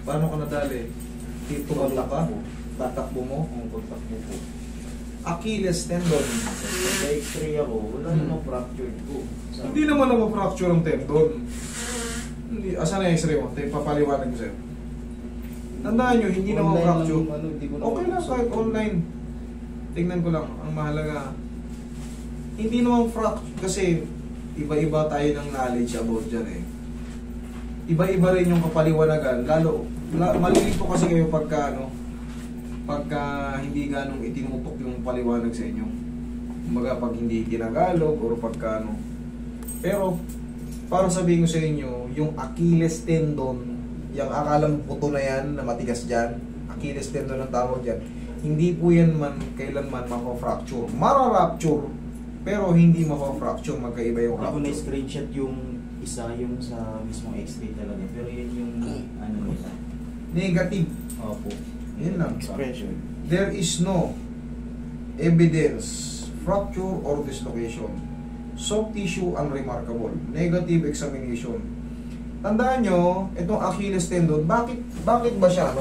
Paano ka nadali? Tumalo ka? Tatakbo mo? Ang kontakbo po. Achilles tendon. Sa X-ray ako, wala namang fractured ko. Hindi naman fracture ang tendon. Hindi, asan na x-ray mo? Papaliwanag ko sa'yo. Tandaan nyo, hindi naman fracture. Okay lang kahit online. Tingnan ko lang, ang mahalaga. Hindi naman fracture kasi iba-iba tayo ng knowledge about dyan eh. Iba-iba rin yung kapaliwanagan. Lalo, malilito kasi kayo pagka hindi ganong itinutok yung paliwanag sa inyo. Kumbaga pag hindi tinagalog or pagka Pero, para sabihin ko sa inyo, yung Achilles tendon, yung akalang puto na yan, na matigas dyan, Achilles tendon ang tawag dyan, hindi po yan kailanman mako-fracture. Mara-rupture, pero hindi mako-fracture, magkaiba yung Ako rupture. na-screenshot yung isa yung sa mismong X-ray talaga. Pero yun yung ano nila. Negative. Opo. Yun lang. Expression. There is no evidence, fracture or dislocation. Soft tissue unremarkable. Negative examination. Tandaan nyo, itong Achilles tendon, bakit ba siya,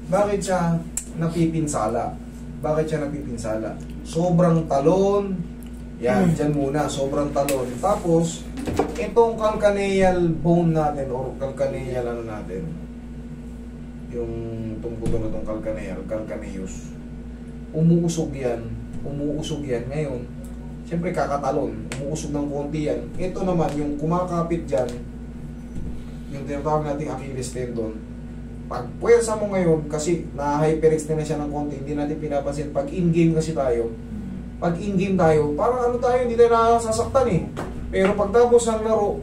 Bakit siya napipinsala? Bakit siya napipinsala? Sobrang talon. Yan, dyan muna, sobrang talon. Tapos, itong calcaneal bone natin, or calcaneal natin, yung tungkol na itong calcaneus, umuusog yan. Ngayon, siyempre kakatalon, umuusog ng konti yan. Ito naman, yung kumakapit dyan, yung tinatawag nating Achilles tendon, pag puwersa mo ngayon, kasi na-hyperextend na siya ng konti, hindi natin pinapansin, pag in-game kasi tayo, parang hindi tayo nasasaktan eh. Pero pagtapos ng laro,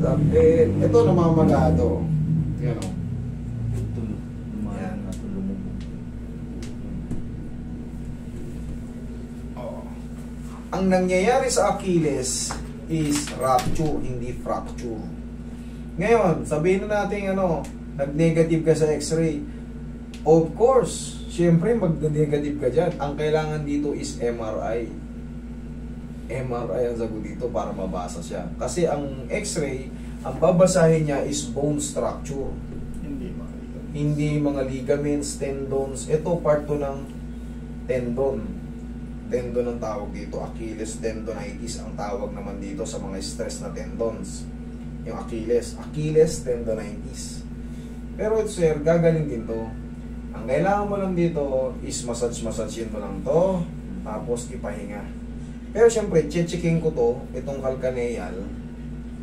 sakit. Ito, namamagado. Yan o. Ang nangyayari sa Achilles is rupture, hindi fracture. Ngayon, sabihin na natin nag-negative ka sa x-ray. Of course, syempre mag-negative ka dyan. Ang kailangan dito is MRI. MRI ang sagot dito para mabasa siya. Kasi ang x-ray, ang babasahin niya is bone structure. Hindi mga ligaments, tendons. Ito part to ng tendon. Tendon ang tawag dito. Achilles tendonitis ang tawag naman dito sa mga stress na tendons. Yung Achilles tendonitis. Pero sir, gagaling din to. Ang kailangan mo lang dito is massage-massagein mo lang to, tapos ipahinga. Pero syempre, checking ko to, itong calcaneal,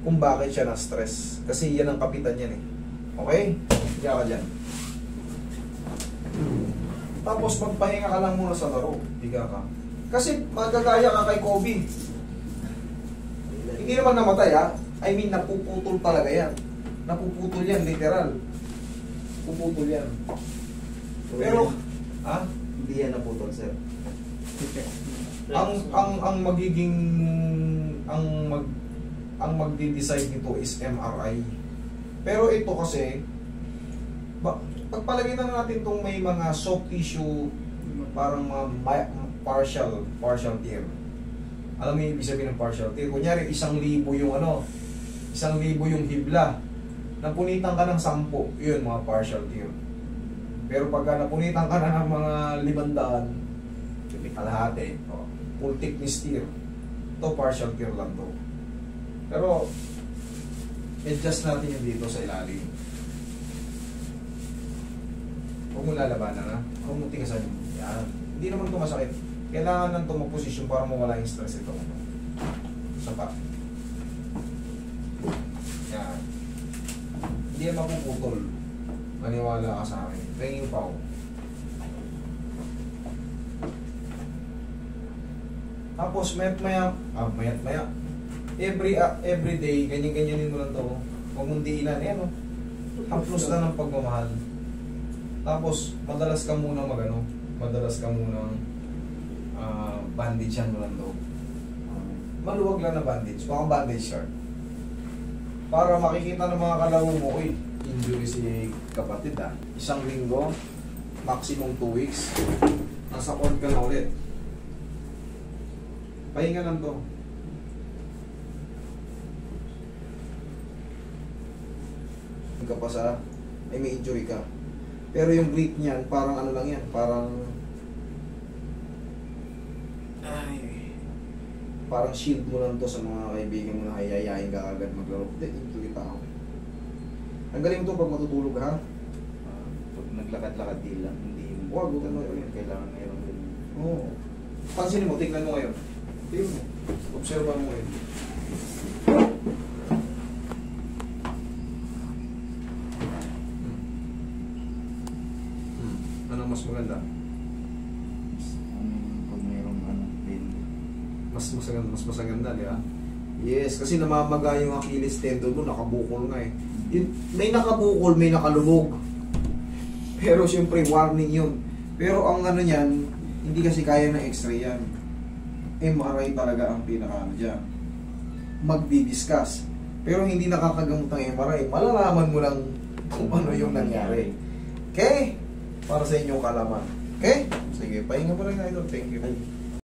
kung bakit siya na-stress. Kasi yan ang kapitan yan eh. Okay? Higa ka dyan. Tapos magpahinga ka lang muna sa laro. Higa ka. Kasi magagaya ka kay Kobe. Hindi naman namatay ha. I mean, napuputol talaga yan. Napuputol yan, literal. Puputol yan. Pero, hindi yan naputol, sir. ang magdi-decide nito is MRI. Pero ito kasi, pagpalagay na natin itong may mga soft tissue, parang mga partial tear. Alam mo yung ibig sabihin ng partial tear? Kunyari, 1,000 yung hibla. Napunitan ka ng 10, yun, mga partial tear. Pero pagka napunitan ka na ng mga 500, kalahati, full thickness tear, ito partial tear lang to. Pero, adjust natin yung dito sa ilalim. Huwag mo lalabanan ha. Huwag mo tigasan yun. Yan. Hindi naman ito masakit. Kailangan lang ito mag-posisyon para mawala yung stress ito. Sapa. Yan. Hindi yan mapuputol. Maniwala ka sa akin. Tingin pa ako. Tapos mayat maya. Every day, ganyan-ganyanin mo lang ito. Huwag mong diinan. Ayan o. Haplos na ng pagmamahal. Tapos, madalas ka muna bandage yan mo lang ito. Maluwag lang na bandage. Baka bandage shirt. Para makikita ng mga kalaro mo, injury si kapatid ha. 1 linggo, maximum 2 weeks. Nasa court ka na ulit. Pahinga lang to. Ka pa sa ay may injury ka. Pero yung grip niyan, parang ano lang yan, parang shield mo lang to sa mga kaibigan mo na hayayain ka agad maglaro. Hindi, injury tao. Tanggalin mo to pag matutulog ha. Pag naglakad-lakad din lang, hindi Huwag mo yun. kailangan mayroon din. Oo. Pansinin mo, tignan mo ngayon. Tignan mo. Observa mo ngayon. Ano mas maganda? Pag mayroong din. Mas masaganda, di ba? Yes, kasi namamaga yung Achilles tendon mo, nakabukol nga eh. May nakabukol, may nakalubog. Pero siyempre, warning yun. Pero ang ano niyan, hindi kasi kaya ng x-ray yan. MRI talaga ang pinaka-ano dyan. Magdi-discuss. Pero hindi nakakagamot ng MRI. Malalaman mo lang kung ano yung nangyari. Okay? Para sa inyong kalaman. Okay? Sige, pahinga mo lang, idol. Thank you.